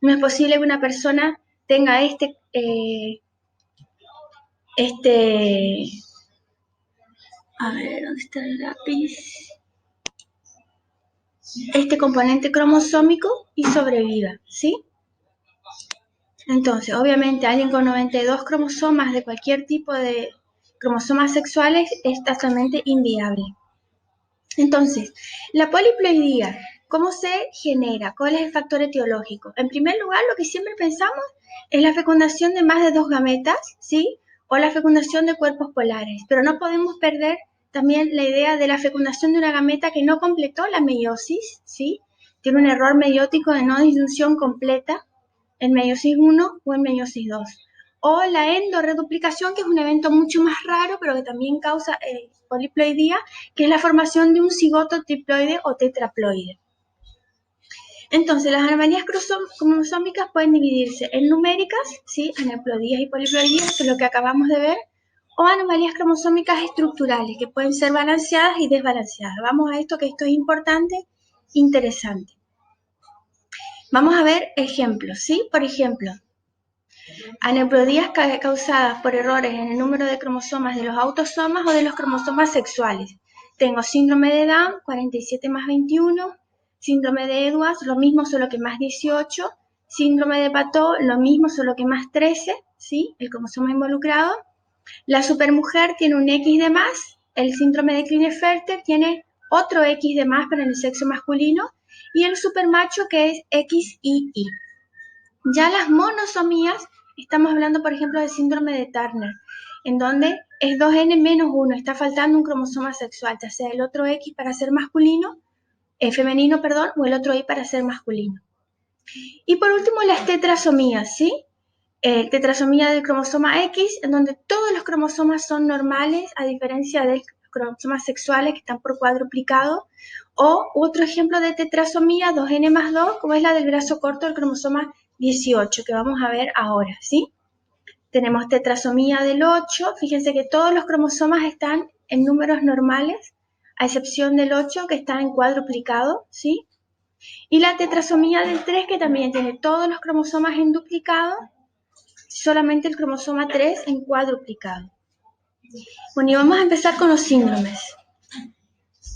No es posible que una persona tenga este, a ver, ¿dónde está el lápiz? Este componente cromosómico y sobreviva, ¿sí? Entonces, obviamente, alguien con 92 cromosomas de cualquier tipo de cromosomas sexuales es totalmente inviable. Entonces, la poliploidía, ¿cómo se genera? ¿Cuál es el factor etiológico? En primer lugar, lo que siempre pensamos es la fecundación de más de dos gametas, ¿sí? O la fecundación de cuerpos polares, pero no podemos perder también la idea de la fecundación de una gameta que no completó la meiosis, ¿sí? Tiene un error meiótico de no disyunción completa en meiosis 1 o en meiosis 2. O la endorreduplicación, que es un evento mucho más raro, pero que también causa poliploidía, que es la formación de un cigoto triploide o tetraploide. Entonces, las anomalías cromosómicas pueden dividirse en numéricas, ¿sí? Aneuploidías y poliploidías, que es lo que acabamos de ver, o anomalías cromosómicas estructurales, que pueden ser balanceadas y desbalanceadas. Vamos a esto, que esto es importante, interesante. Vamos a ver ejemplos, ¿sí? Por ejemplo, aneuploidías causadas por errores en el número de cromosomas de los autosomas o de los cromosomas sexuales. Tengo síndrome de Down, 47 más 21, síndrome de Edwards, lo mismo solo que más 18, síndrome de Patot, lo mismo solo que más 13, ¿sí? El cromosoma involucrado. La supermujer tiene un X de más, el síndrome de Klinefelter tiene otro X de más pero en el sexo masculino, y el supermacho que es XYY. Ya las monosomías, estamos hablando por ejemplo del síndrome de Turner, en donde es 2N menos 1, está faltando un cromosoma sexual, ya sea el otro X para ser masculino, femenino, perdón, o el otro Y para ser masculino. Y por último las tetrasomías, ¿sí? Tetrasomía del cromosoma X, en donde todos los cromosomas son normales, a diferencia de los cromosomas sexuales que están por cuadruplicado. O otro ejemplo de tetrasomía, 2N más 2, como es la del brazo corto del cromosoma 18, que vamos a ver ahora, ¿sí? Tenemos tetrasomía del 8, fíjense que todos los cromosomas están en números normales, a excepción del 8 que está en cuadruplicado, ¿sí? Y la tetrasomía del 3, que también tiene todos los cromosomas en duplicado, solamente el cromosoma 3 en cuadruplicado. Bueno, y vamos a empezar con los síndromes.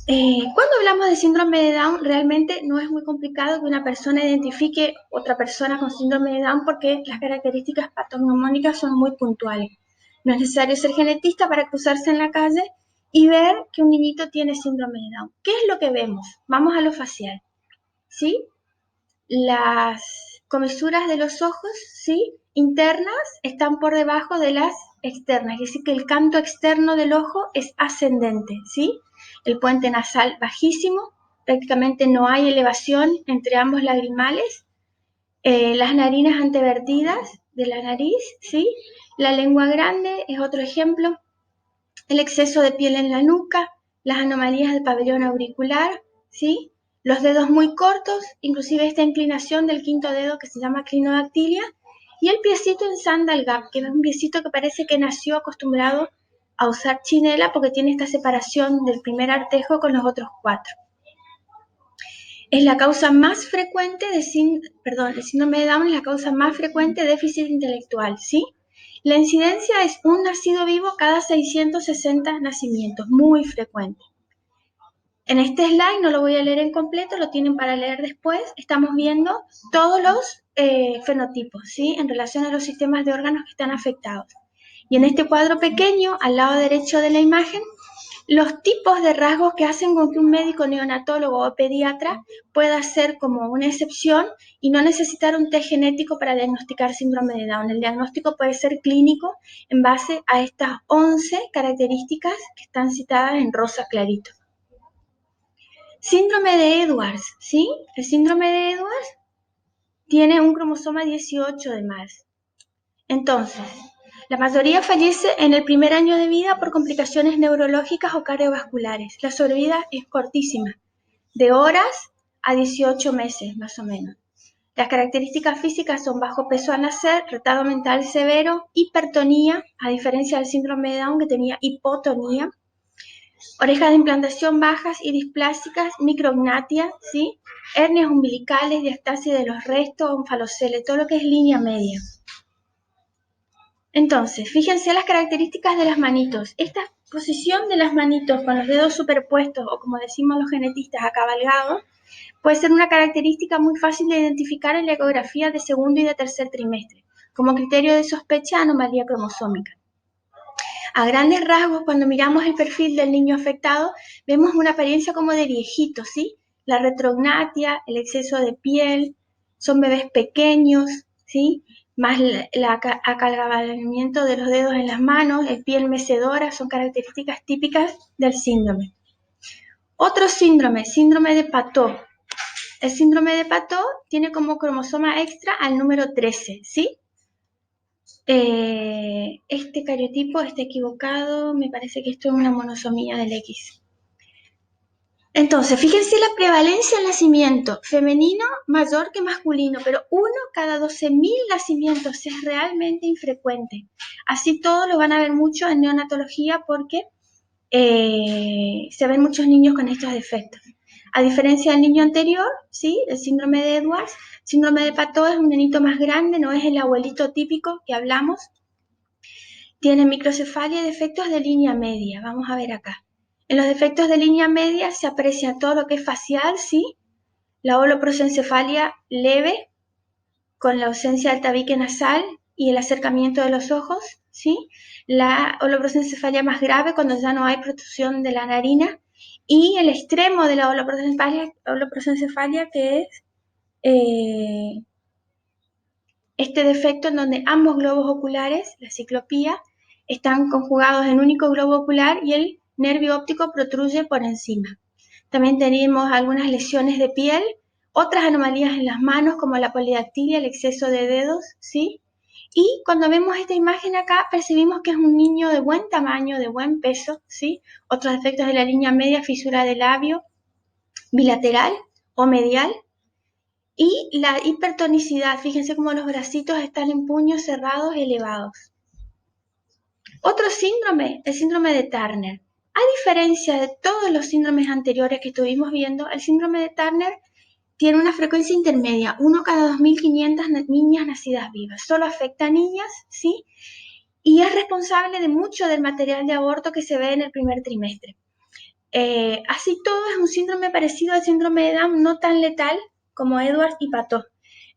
Cuando hablamos de síndrome de Down, realmente no es muy complicado que una persona identifique otra persona con síndrome de Down porque las características patognomónicas son muy puntuales. No es necesario ser genetista para cruzarse en la calle y ver que un niñito tiene síndrome de Down. ¿Qué es lo que vemos? Vamos a lo facial, ¿sí? Las comisuras de los ojos, ¿sí? Internas están por debajo de las externas, es decir, que el canto externo del ojo es ascendente, ¿sí? El puente nasal bajísimo, prácticamente no hay elevación entre ambos lagrimales, las narinas antevertidas de la nariz, ¿sí? La lengua grande es otro ejemplo, el exceso de piel en la nuca, las anomalías del pabellón auricular, ¿sí? Los dedos muy cortos, inclusive esta inclinación del quinto dedo que se llama clinodactilia, y el piecito en sandal gap, que es un piecito que parece que nació acostumbrado a usar chinela porque tiene esta separación del primer artejo con los otros cuatro. Es la causa más frecuente el síndrome de Down es la causa más frecuente de déficit intelectual, ¿sí? La incidencia es un nacido vivo cada 660 nacimientos, muy frecuente. En este slide, no lo voy a leer en completo, lo tienen para leer después, estamos viendo todos los fenotipos, ¿sí? En relación a los sistemas de órganos que están afectados. Y en este cuadro pequeño, al lado derecho de la imagen, los tipos de rasgos que hacen con que un médico neonatólogo o pediatra pueda ser como una excepción y no necesitar un test genético para diagnosticar síndrome de Down. El diagnóstico puede ser clínico en base a estas 11 características que están citadas en rosa clarito. Síndrome de Edwards, ¿sí? El síndrome de Edwards tiene un cromosoma 18 de más. Entonces, la mayoría fallece en el primer año de vida por complicaciones neurológicas o cardiovasculares. La sobrevida es cortísima, de horas a 18 meses más o menos. Las características físicas son bajo peso al nacer, retardo mental severo, hipertonía, a diferencia del síndrome de Down que tenía hipotonía, Orejas de implantación bajas y displásicas, micrognatia, ¿sí? Hernias umbilicales, diastasia de los restos, onfaloceles, todo lo que es línea media. Entonces, fíjense las características de las manitos. Esta posición de las manitos con los dedos superpuestos, o como decimos los genetistas, acabalgados, puede ser una característica muy fácil de identificar en la ecografía de segundo y de tercer trimestre, como criterio de sospecha de anomalía cromosómica. A grandes rasgos, cuando miramos el perfil del niño afectado, vemos una apariencia como de viejito, ¿sí? La retrognatia, el exceso de piel, son bebés pequeños, ¿sí? Más el acabalamiento de los dedos en las manos, el piel mecedora, son características típicas del síndrome. Otro síndrome, síndrome de Patot. El síndrome de Patot tiene como cromosoma extra al número 13, ¿sí? Este cariotipo está equivocado, me parece que esto es una monosomía del X. Entonces, fíjense la prevalencia del nacimiento, femenino mayor que masculino, pero 1 cada 12.000 nacimientos es realmente infrecuente. Así todos lo van a ver mucho en neonatología porque se ven muchos niños con estos defectos. A diferencia del niño anterior, ¿sí? El síndrome de Edwards, síndrome de Patot es un nenito más grande, no es el abuelito típico que hablamos. Tiene microcefalia y defectos de línea media. Vamos a ver acá. En los defectos de línea media se aprecia todo lo que es facial, ¿sí? La holoprosencefalia leve, con la ausencia del tabique nasal y el acercamiento de los ojos, ¿sí? La holoprosencefalia más grave cuando ya no hay protrusión de la narina. Y el extremo de la holoprosencefalia que es este defecto en donde ambos globos oculares, la ciclopía, están conjugados en un único globo ocular y el nervio óptico protruye por encima. También tenemos algunas lesiones de piel, otras anomalías en las manos como la polidactilia, el exceso de dedos, ¿sí? Y cuando vemos esta imagen acá, percibimos que es un niño de buen tamaño, de buen peso, ¿sí? Otros defectos de la línea media, fisura de labio, bilateral o medial. Y la hipertonicidad, fíjense cómo los bracitos están en puños cerrados elevados. Otro síndrome, el síndrome de Turner. A diferencia de todos los síndromes anteriores que estuvimos viendo, el síndrome de Turner tiene una frecuencia intermedia, 1 cada 2.500 niñas nacidas vivas. Solo afecta a niñas, ¿sí? Y es responsable de mucho del material de aborto que se ve en el primer trimestre. Así todo es un síndrome parecido al síndrome de Down, no tan letal como Edwards y Patot.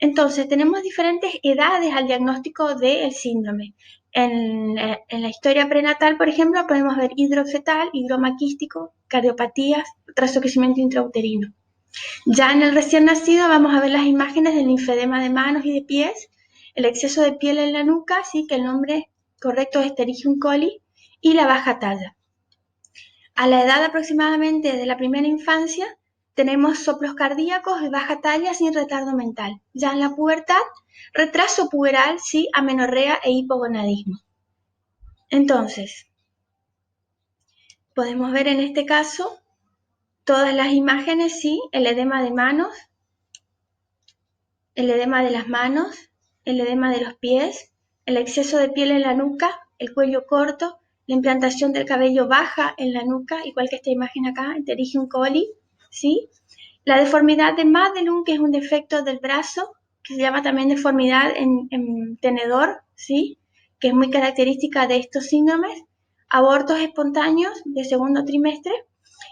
Entonces, tenemos diferentes edades al diagnóstico del síndrome. En la historia prenatal, por ejemplo, podemos ver hidrofetal, hidromaquístico, cardiopatías, trasocrecimiento intrauterino. Ya en el recién nacido vamos a ver las imágenes del linfedema de manos y de pies, el exceso de piel en la nuca, sí, que el nombre correcto es Escherichia coli, y la baja talla. A la edad aproximadamente de la primera infancia, tenemos soplos cardíacos de baja talla sin retardo mental. Ya en la pubertad, retraso puberal, sí, amenorrea e hipogonadismo. Entonces, podemos ver en este caso todas las imágenes, sí, el edema de manos, el edema de las manos, el edema de los pies, el exceso de piel en la nuca, el cuello corto, la implantación del cabello baja en la nuca, igual que esta imagen acá, Escherichia coli, ¿sí? La deformidad de Madelung, que es un defecto del brazo, que se llama también deformidad en tenedor, ¿sí? Que es muy característica de estos síndromes. Abortos espontáneos de segundo trimestre.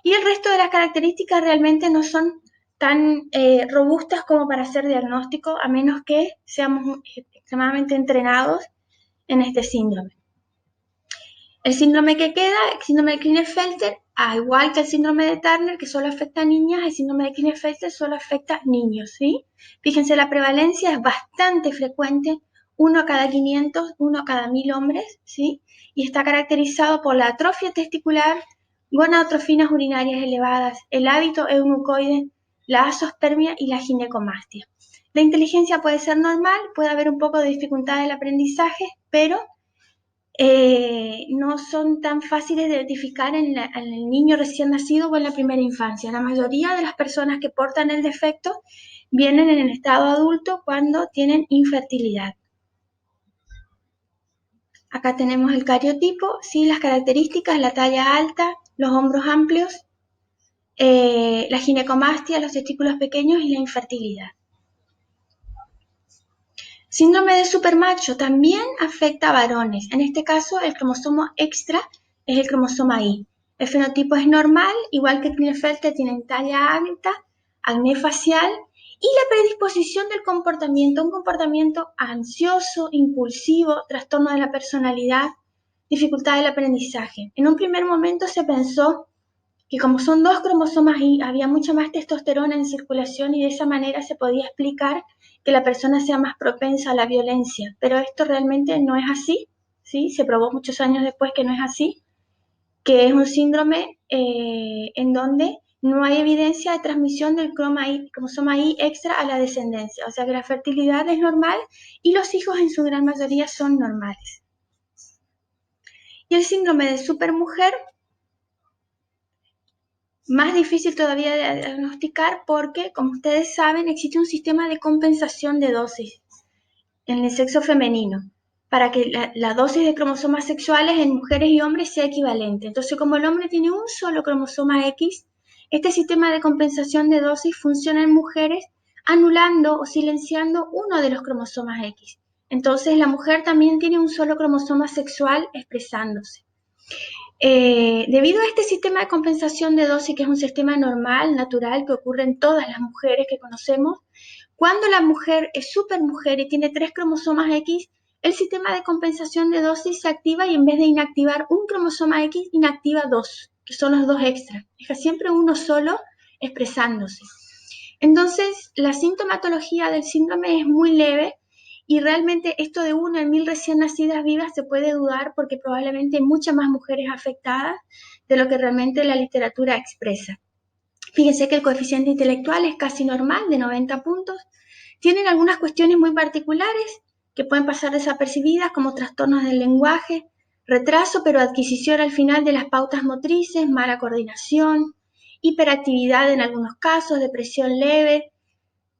Y el resto de las características realmente no son tan robustas como para hacer diagnóstico, a menos que seamos extremadamente entrenados en este síndrome. El síndrome que queda, el síndrome de Klinefelter, al igual que el síndrome de Turner, que solo afecta a niñas, el síndrome de Klinefelter solo afecta a niños, ¿sí? Fíjense, la prevalencia es bastante frecuente, 1 cada 500, 1 cada 1.000 hombres, ¿sí? Y está caracterizado por la atrofia testicular, gonadotrofinas urinarias elevadas, el hábito eunucoide, la azoospermia y la ginecomastia. La inteligencia puede ser normal, puede haber un poco de dificultad en el aprendizaje, pero no son tan fáciles de identificar en el niño recién nacido o en la primera infancia. La mayoría de las personas que portan el defecto vienen en el estado adulto cuando tienen infertilidad. Acá tenemos el cariotipo, ¿sí? Las características, la talla alta, los hombros amplios, la ginecomastia, los testículos pequeños y la infertilidad. Síndrome de supermacho también afecta a varones. En este caso, el cromosoma extra es el cromosoma Y. El fenotipo es normal, igual que Klinefelter, tienen talla alta, acné facial y la predisposición del comportamiento, un comportamiento ansioso, impulsivo, trastorno de la personalidad, dificultad del aprendizaje. En un primer momento se pensó que como son dos cromosomas Y, había mucha más testosterona en circulación y de esa manera se podía explicar que la persona sea más propensa a la violencia. Pero esto realmente no es así, ¿sí? Se probó muchos años después que no es así, que es un síndrome en donde no hay evidencia de transmisión del cromosoma Y extra a la descendencia. O sea que la fertilidad es normal y los hijos en su gran mayoría son normales. Y el síndrome de supermujer, más difícil todavía de diagnosticar porque, como ustedes saben, existe un sistema de compensación de dosis en el sexo femenino para que la dosis de cromosomas sexuales en mujeres y hombres sea equivalente. Entonces, como el hombre tiene un solo cromosoma X, este sistema de compensación de dosis funciona en mujeres anulando o silenciando uno de los cromosomas X. Entonces, la mujer también tiene un solo cromosoma sexual expresándose. Debido a este sistema de compensación de dosis, que es un sistema normal, natural, que ocurre en todas las mujeres que conocemos, cuando la mujer es supermujer y tiene 3 cromosomas X, el sistema de compensación de dosis se activa y en vez de inactivar un cromosoma X, inactiva 2, que son los 2 extras. Deja siempre uno solo expresándose. Entonces, la sintomatología del síndrome es muy leve y realmente esto de 1 en 1000 recién nacidas vivas se puede dudar porque probablemente hay muchas más mujeres afectadas de lo que realmente la literatura expresa. Fíjense que el coeficiente intelectual es casi normal, de 90 puntos. Tienen algunas cuestiones muy particulares que pueden pasar desapercibidas, como trastornos del lenguaje, retraso pero adquisición al final de las pautas motrices, mala coordinación, hiperactividad en algunos casos, depresión leve,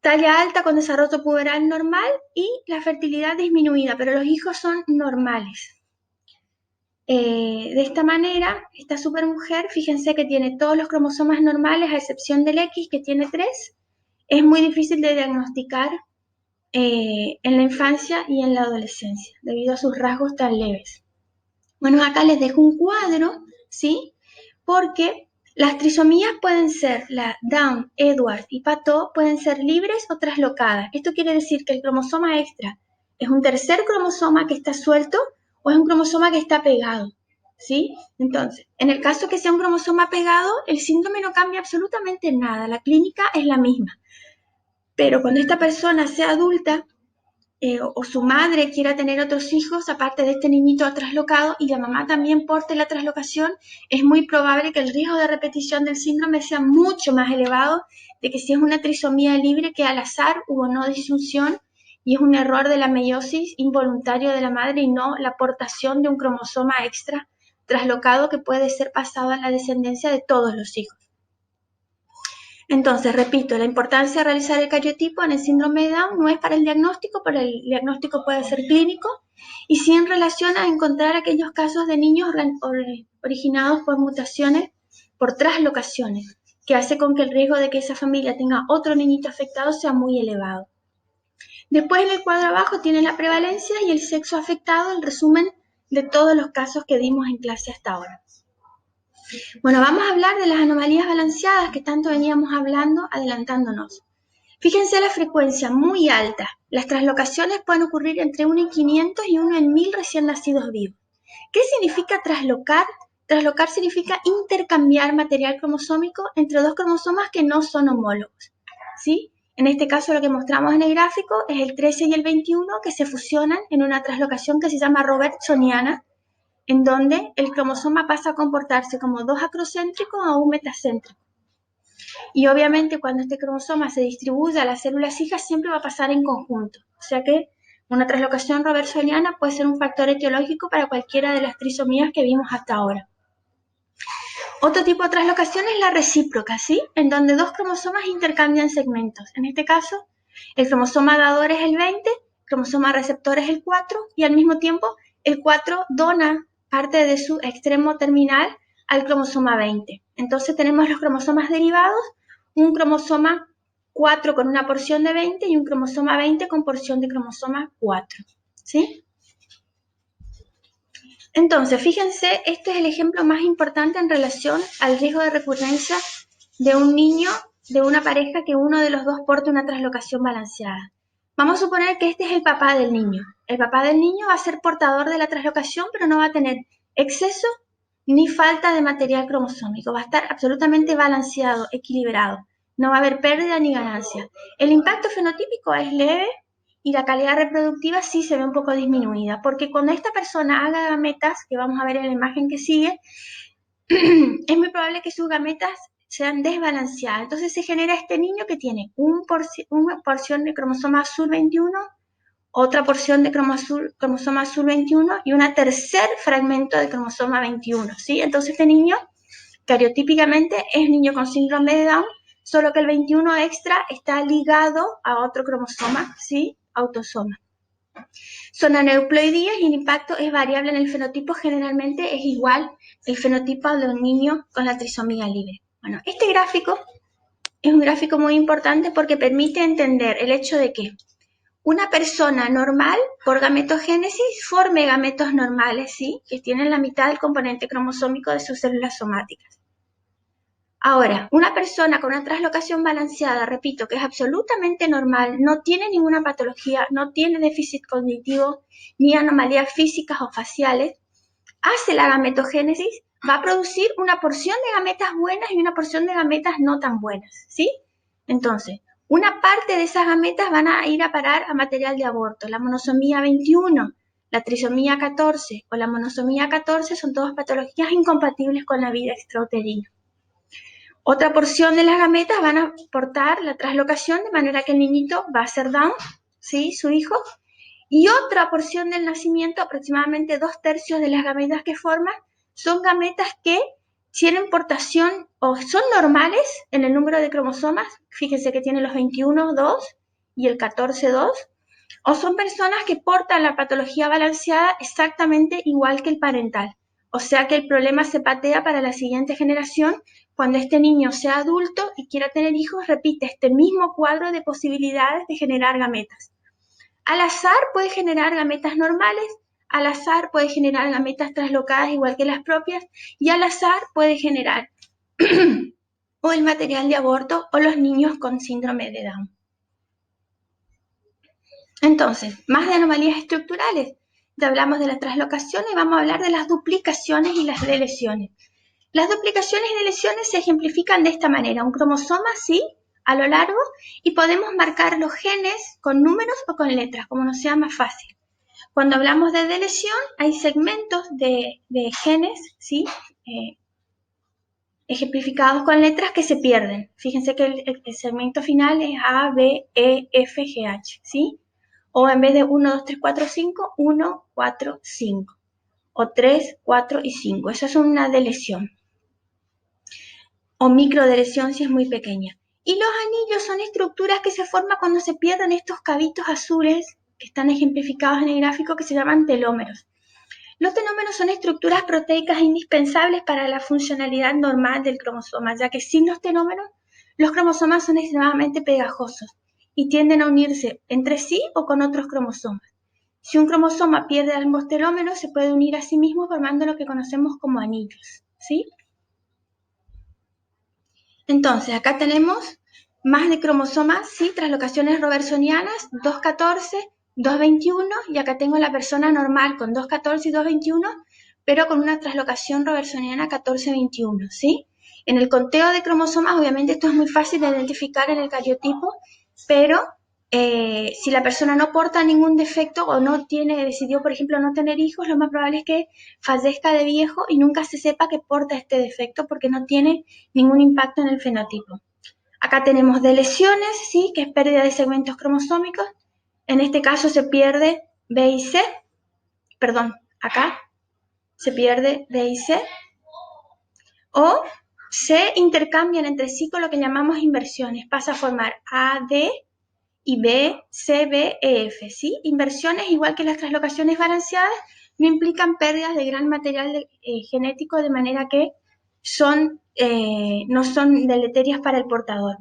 talla alta con desarrollo puberal normal y la fertilidad disminuida, pero los hijos son normales. De esta manera, esta supermujer, fíjense que tiene todos los cromosomas normales a excepción del X, que tiene 3. Es muy difícil de diagnosticar en la infancia y en la adolescencia, debido a sus rasgos tan leves. Bueno, acá les dejo un cuadro, ¿sí? Porque las trisomías pueden ser, la Down, Edwards y Pateau, pueden ser libres o traslocadas. Esto quiere decir que el cromosoma extra es un tercer cromosoma que está suelto o es un cromosoma que está pegado, ¿sí? Entonces, en el caso que sea un cromosoma pegado, el síndrome no cambia absolutamente nada, la clínica es la misma. Pero cuando esta persona sea adulta, o su madre quiera tener otros hijos, aparte de este niñito traslocado, y la mamá también porte la traslocación, es muy probable que el riesgo de repetición del síndrome sea mucho más elevado de que si es una trisomía libre que al azar hubo no disyunción y es un error de la meiosis involuntario de la madre y no la aportación de un cromosoma extra traslocado que puede ser pasado a la descendencia de todos los hijos. Entonces, repito, la importancia de realizar el cariotipo en el síndrome de Down no es para el diagnóstico, pero el diagnóstico puede ser clínico, y sí en relación a encontrar aquellos casos de niños originados por mutaciones, por traslocaciones, que hace con que el riesgo de que esa familia tenga otro niñito afectado sea muy elevado. Después en el cuadro abajo tienen la prevalencia y el sexo afectado, el resumen de todos los casos que dimos en clase hasta ahora. Bueno, vamos a hablar de las anomalías balanceadas que tanto veníamos hablando, adelantándonos. Fíjense la frecuencia muy alta. Las traslocaciones pueden ocurrir entre 1 en 500 y 1 en 1000 recién nacidos vivos. ¿Qué significa traslocar? Traslocar significa intercambiar material cromosómico entre dos cromosomas que no son homólogos, ¿sí? En este caso lo que mostramos en el gráfico es el 13 y el 21 que se fusionan en una traslocación que se llama robertsoniana, en donde el cromosoma pasa a comportarse como 2 acrocéntricos a un metacéntrico. Y obviamente cuando este cromosoma se distribuye a las células hijas siempre va a pasar en conjunto. O sea que una traslocación robertsoniana puede ser un factor etiológico para cualquiera de las trisomías que vimos hasta ahora. Otro tipo de traslocación es la recíproca, ¿sí? En donde dos cromosomas intercambian segmentos. En este caso, el cromosoma dador es el 20, el cromosoma receptor es el 4 y al mismo tiempo el 4 dona parte de su extremo terminal al cromosoma 20. Entonces tenemos los cromosomas derivados, un cromosoma 4 con una porción de 20 y un cromosoma 20 con porción de cromosoma 4. ¿Sí? Entonces, fíjense, este es el ejemplo más importante en relación al riesgo de recurrencia de un niño, de una pareja que uno de los dos porte una translocación balanceada. Vamos a suponer que este es el papá del niño. El papá del niño va a ser portador de la translocación, pero no va a tener exceso ni falta de material cromosómico. Va a estar absolutamente balanceado, equilibrado. No va a haber pérdida ni ganancia. El impacto fenotípico es leve y la calidad reproductiva sí se ve un poco disminuida, porque cuando esta persona haga gametas, que vamos a ver en la imagen que sigue, es muy probable que sus gametas sean desbalanceadas. Entonces se genera este niño que tiene una porción de cromosoma azul 21, otra porción de cromosoma azul 21 y un tercer fragmento de cromosoma 21, ¿sí? Entonces este niño, cariotípicamente, es niño con síndrome de Down, solo que el 21 extra está ligado a otro cromosoma, ¿sí? Autosoma. Son aneuploidías y el impacto es variable en el fenotipo, generalmente es igual el fenotipo de un niño con la trisomía libre. Bueno, este gráfico es un gráfico muy importante porque permite entender el hecho de que una persona normal, por gametogénesis, forme gametos normales, ¿sí? Que tienen la mitad del componente cromosómico de sus células somáticas. Ahora, una persona con una translocación balanceada, repito, que es absolutamente normal, no tiene ninguna patología, no tiene déficit cognitivo, ni anomalías físicas o faciales, hace la gametogénesis, va a producir una porción de gametas buenas y una porción de gametas no tan buenas, ¿sí? Entonces, una parte de esas gametas van a ir a parar a material de aborto, la monosomía 21, la trisomía 14 o la monosomía 14 son todas patologías incompatibles con la vida extrauterina. Otra porción de las gametas van a portar la translocación, de manera que el niñito va a ser Down, ¿sí? Su hijo. Y otra porción del nacimiento, aproximadamente 2/3 de las gametas que forman, son gametas que tienen portación o son normales en el número de cromosomas. Fíjense que tienen los 21, 2 y el 14, 2. O son personas que portan la patología balanceada exactamente igual que el parental. O sea que el problema se patea para la siguiente generación. Cuando este niño sea adulto y quiera tener hijos, repite este mismo cuadro de posibilidades de generar gametas. Al azar puede generar gametas normales, al azar puede generar gametas traslocadas igual que las propias, y al azar puede generar o el material de aborto o los niños con síndrome de Down. Entonces, más de anomalías estructurales. Ya hablamos de las translocaciones y vamos a hablar de las duplicaciones y las deleciones. Las duplicaciones y deleciones se ejemplifican de esta manera. Un cromosoma, sí, a lo largo, y podemos marcar los genes con números o con letras, como nos sea más fácil. Cuando hablamos de deleción, hay segmentos de genes, ¿sí? Ejemplificados con letras que se pierden. Fíjense que el segmento final es A, B, E, F, G, H, ¿sí? O en vez de 1, 2, 3, 4, 5, 1, 4, 5. O 3, 4 y 5. Esa es una deleción. O microdeleción si es muy pequeña. Y los anillos son estructuras que se forman cuando se pierden estos cabitos azules que están ejemplificados en el gráfico, que se llaman telómeros. Los telómeros son estructuras proteicas indispensables para la funcionalidad normal del cromosoma, ya que sin los telómeros, los cromosomas son extremadamente pegajosos y tienden a unirse entre sí o con otros cromosomas. Si un cromosoma pierde ambos telómeros, se puede unir a sí mismo formando lo que conocemos como anillos, ¿sí? Entonces, acá tenemos más de cromosomas, ¿sí? Translocaciones robertsonianas, 214, 221, y acá tengo la persona normal con 214 y 221, pero con una translocación robertsoniana 1421, ¿sí? En el conteo de cromosomas, obviamente esto es muy fácil de identificar en el cariotipo, pero si la persona no porta ningún defecto o decidió, por ejemplo, no tener hijos, lo más probable es que fallezca de viejo y nunca se sepa que porta este defecto porque no tiene ningún impacto en el fenotipo. Acá tenemos deleciones, ¿sí? Que es pérdida de segmentos cromosómicos. En este caso se pierde B y C, perdón, acá se pierde B y C, o se intercambian entre sí con lo que llamamos inversiones. Pasa a formar A, D y B, C, B, E, F, ¿sí? Inversiones, igual que las translocaciones balanceadas, no implican pérdidas de gran material genético, de manera que no son deleterias para el portador,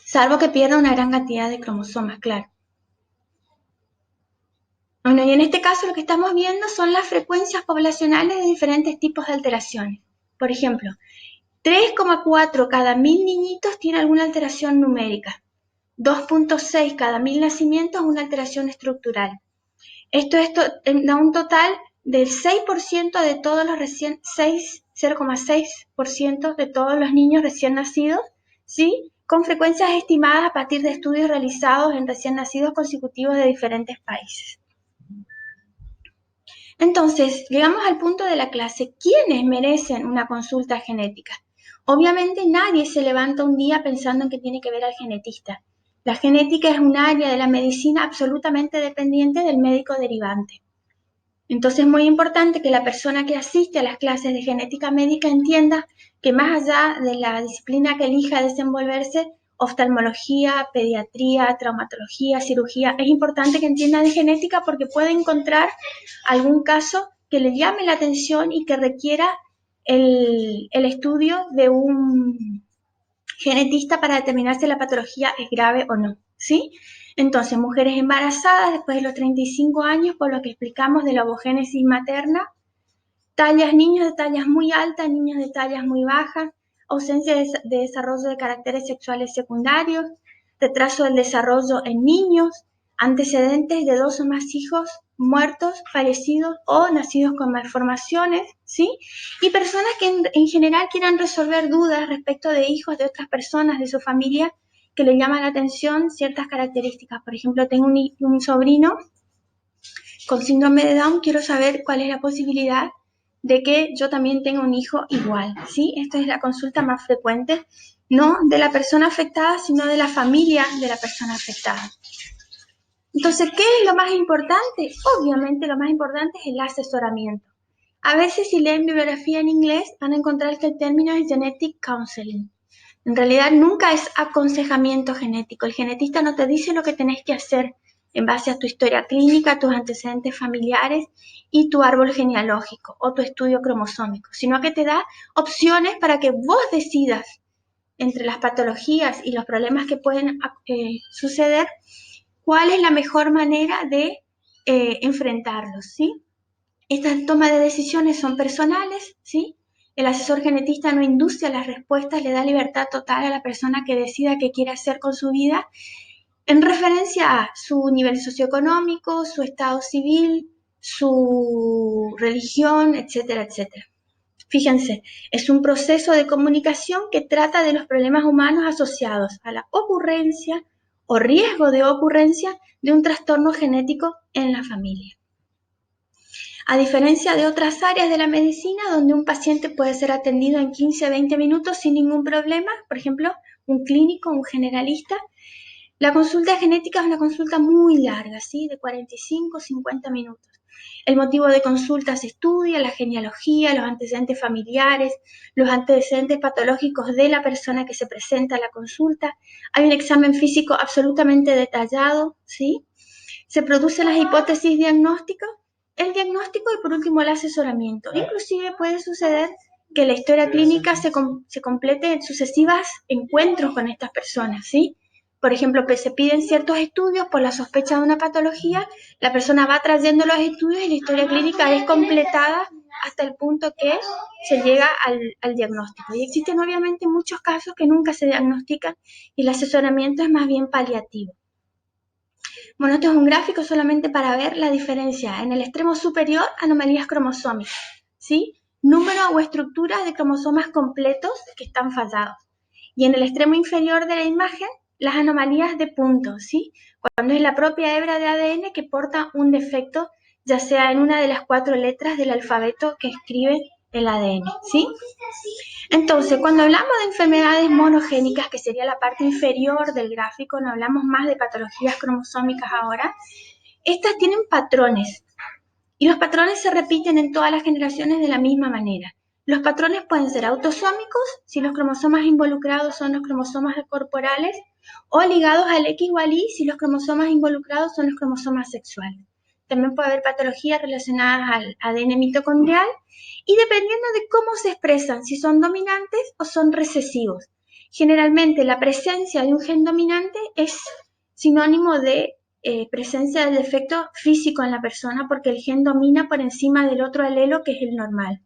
salvo que pierda una gran cantidad de cromosomas, claro. Bueno, y en este caso lo que estamos viendo son las frecuencias poblacionales de diferentes tipos de alteraciones. Por ejemplo, 3,4 cada 1000 niñitos tiene alguna alteración numérica. 2,6 cada 1000 nacimientos una alteración estructural. Esto da un total del 6% de todos los 0,6% de todos los niños recién nacidos, ¿sí? Con frecuencias estimadas a partir de estudios realizados en recién nacidos consecutivos de diferentes países. Entonces, llegamos al punto de la clase, ¿quiénes merecen una consulta genética? Obviamente nadie se levanta un día pensando en que tiene que ver al genetista. La genética es un área de la medicina absolutamente dependiente del médico derivante. Entonces es muy importante que la persona que asiste a las clases de genética médica entienda que más allá de la disciplina que elija desenvolverse, oftalmología, pediatría, traumatología, cirugía, es importante que entienda de genética porque puede encontrar algún caso que le llame la atención y que requiera el estudio de un genetista para determinar si la patología es grave o no, ¿sí? Entonces, mujeres embarazadas después de los 35 años, por lo que explicamos de la ovogénesis materna, niños de tallas muy altas, niños de tallas muy bajas, ausencia de desarrollo de caracteres sexuales secundarios, retraso del desarrollo en niños, antecedentes de 2 o más hijos muertos, fallecidos o nacidos con malformaciones, ¿sí? Y personas que en general quieran resolver dudas respecto de hijos de otras personas de su familia que le llaman la atención ciertas características. Por ejemplo, tengo un sobrino con síndrome de Down, quiero saber cuál es la posibilidad de que yo también tenga un hijo igual, ¿sí? Esta es la consulta más frecuente, no de la persona afectada, sino de la familia de la persona afectada. Entonces, ¿qué es lo más importante? Obviamente lo más importante es el asesoramiento. A veces si leen bibliografía en inglés van a encontrar que el término es genetic counseling. En realidad nunca es aconsejamiento genético. El genetista no te dice lo que tenés que hacer en base a tu historia clínica, tus antecedentes familiares y tu árbol genealógico o tu estudio cromosómico, sino que te da opciones para que vos decidas entre las patologías y los problemas que pueden suceder, cuál es la mejor manera de enfrentarlos, ¿sí? Estas tomas de decisiones son personales, ¿sí? El asesor genetista no induce a las respuestas, le da libertad total a la persona que decida qué quiere hacer con su vida en referencia a su nivel socioeconómico, su estado civil, su religión, etcétera, etcétera. Fíjense, es un proceso de comunicación que trata de los problemas humanos asociados a la ocurrencia o riesgo de ocurrencia de un trastorno genético en la familia. A diferencia de otras áreas de la medicina, donde un paciente puede ser atendido en 15 a 20 minutos sin ningún problema, por ejemplo, un clínico, un generalista, la consulta genética es una consulta muy larga, ¿sí? De 45 a 50 minutos. El motivo de consulta se estudia, la genealogía, los antecedentes familiares, los antecedentes patológicos de la persona que se presenta a la consulta. Hay un examen físico absolutamente detallado, ¿sí? Se producen las hipótesis diagnósticas, el diagnóstico y por último el asesoramiento. Inclusive puede suceder que la historia clínica se complete en sucesivas encuentros con estas personas, ¿sí? Por ejemplo, se piden ciertos estudios por la sospecha de una patología, la persona va trayendo los estudios y la historia clínica es completada hasta el punto que se llega al diagnóstico. Y existen obviamente muchos casos que nunca se diagnostican y el asesoramiento es más bien paliativo. Bueno, esto es un gráfico solamente para ver la diferencia. En el extremo superior, anomalías cromosómicas, ¿sí? Número o estructuras de cromosomas completos que están fallados. Y en el extremo inferior de la imagen, las anomalías de puntos, ¿sí? Cuando es la propia hebra de ADN que porta un defecto, ya sea en una de las 4 letras del alfabeto que escribe el ADN, ¿sí? Entonces, cuando hablamos de enfermedades monogénicas, que sería la parte inferior del gráfico, no hablamos más de patologías cromosómicas ahora, estas tienen patrones y los patrones se repiten en todas las generaciones de la misma manera. Los patrones pueden ser autosómicos, si los cromosomas involucrados son los cromosomas corporales, o ligados al X o al Y, si los cromosomas involucrados son los cromosomas sexuales. también puede haber patologías relacionadas al ADN mitocondrial y dependiendo de cómo se expresan, si son dominantes o son recesivos. Generalmente la presencia de un gen dominante es sinónimo de presencia del defecto físico en la persona porque el gen domina por encima del otro alelo que es el normal.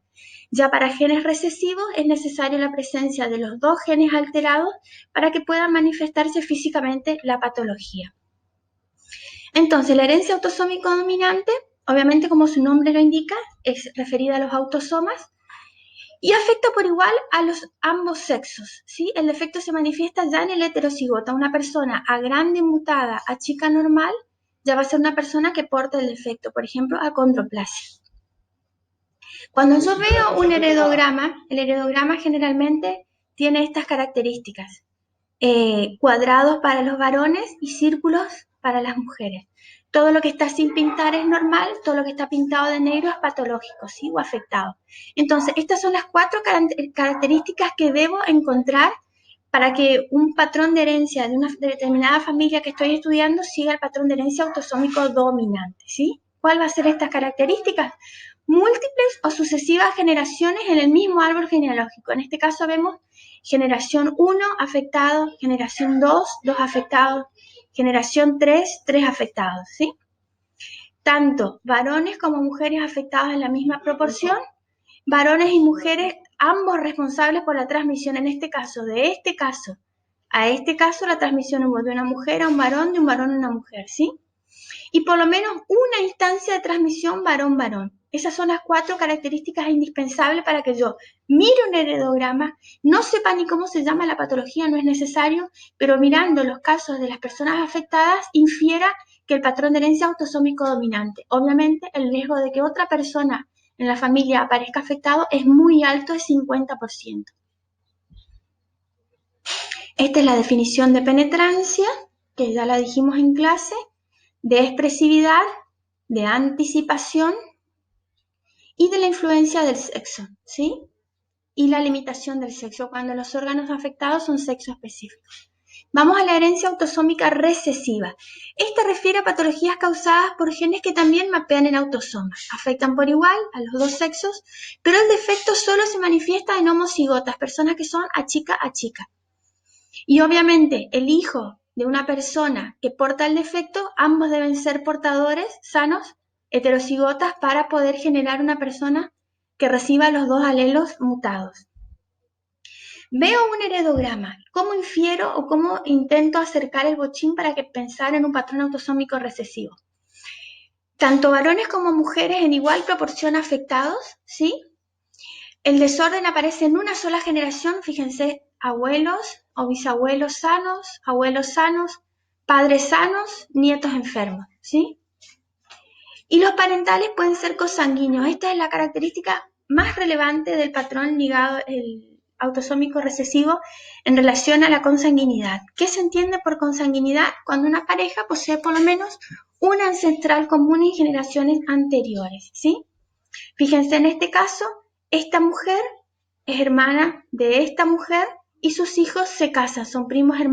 Ya para genes recesivos es necesaria la presencia de los dos genes alterados para que pueda manifestarse físicamente la patología. Entonces, la herencia autosómico dominante, obviamente como su nombre lo indica, es referida a los autosomas y afecta por igual a los ambos sexos, ¿sí? El defecto se manifiesta ya en el heterocigota. Una persona a grande mutada, a chica normal, ya va a ser una persona que porta el defecto, por ejemplo, acondroplasia. Cuando yo veo un heredograma, el heredograma generalmente tiene estas características. Cuadrados para los varones y círculos para las mujeres. Todo lo que está sin pintar es normal, todo lo que está pintado de negro es patológico, ¿sí? O afectado. Entonces, estas son las 4 características que debo encontrar para que un patrón de herencia de una determinada familia que estoy estudiando siga el patrón de herencia autosómico dominante, ¿sí? ¿Cuál va a ser estas características? Múltiples o sucesivas generaciones en el mismo árbol genealógico. En este caso vemos generación 1 afectados, generación 2, 2 afectados, generación 3, 3 afectados, ¿sí? Tanto varones como mujeres afectados en la misma proporción, varones y mujeres ambos responsables por la transmisión, en este caso, de este caso a este caso, la transmisión hubo de una mujer a un varón, de un varón a una mujer, ¿sí? Y por lo menos una instancia de transmisión varón-varón. Esas son las 4 características indispensables para que yo mire un heredograma, no sepa ni cómo se llama la patología, no es necesario, pero mirando los casos de las personas afectadas, infiera que el patrón de herencia autosómico dominante. Obviamente, el riesgo de que otra persona en la familia aparezca afectado es muy alto, es 50%. Esta es la definición de penetrancia, que ya la dijimos en clase, de expresividad, de anticipación y de la influencia del sexo, ¿sí? Y la limitación del sexo, cuando los órganos afectados son sexo específicos. Vamos a la herencia autosómica recesiva. Esta refiere a patologías causadas por genes que también mapean en autosomas. Afectan por igual a los dos sexos, pero el defecto solo se manifiesta en homocigotas, personas que son a chica a chica. Y obviamente el hijo de una persona que porta el defecto, ambos deben ser portadores sanos, heterocigotas, para poder generar una persona que reciba los dos alelos mutados. Veo un heredograma. ¿Cómo infiero o cómo intento acercar el bochín para que pensar en un patrón autosómico recesivo? Tanto varones como mujeres en igual proporción afectados, ¿sí? El desorden aparece en una sola generación, fíjense, abuelos o bisabuelos sanos, padres sanos, nietos enfermos, ¿sí? Y los parentales pueden ser consanguíneos. Esta es la característica más relevante del patrón ligado al autosómico recesivo en relación a la consanguinidad. ¿Qué se entiende por consanguinidad? Cuando una pareja posee por lo menos un ancestral común en generaciones anteriores, ¿sí? Fíjense en este caso, esta mujer es hermana de esta mujer y sus hijos se casan, son primos hermanos.